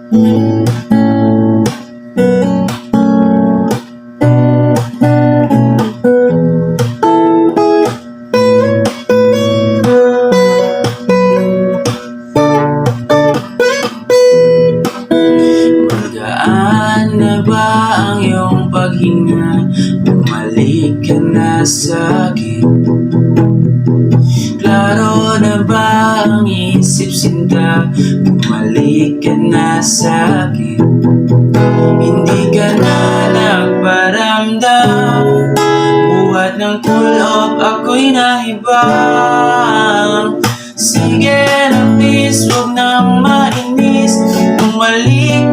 Magaan na ba ang iyong paghinga? Bumalik ka na sa'kin. Klaro na ba ang isip sinta? Bumalik ka na sa'kin. Hindi ka na nagparamdam, buhat ng kulop ako'y nahibang. Sige na please, huwag nang mainis, bumalik